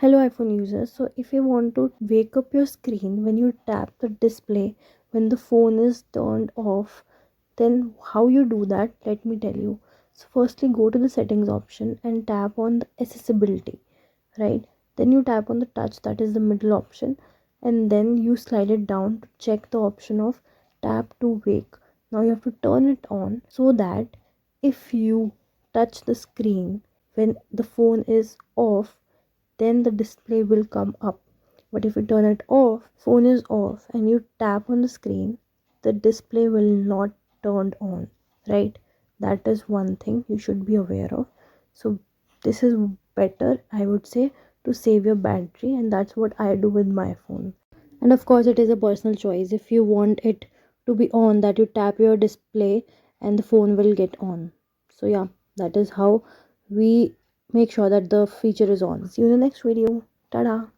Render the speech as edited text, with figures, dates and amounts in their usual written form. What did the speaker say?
Hello iPhone users. So if you want to wake up your screen when you tap the display when the phone is turned off, then how you do that, let me tell you. So firstly go to the settings option and tap on the accessibility, right? Then you tap on the touch, that is the middle option, and then you slide it down to check the option of tap to wake. Now you have to turn it on so that if you touch the screen when the phone is off, then the display will come up. But if you turn it off, phone is off, and you tap on the screen, the display will not turn on, right? That is one thing you should be aware of. So this is better, I would say, to save your battery, and that's what I do with my phone. And of course it is a personal choice. If you want it to be on, that you tap your display and the phone will get on. So yeah, that is how we make sure that the feature is on. See you in the next video. Tada.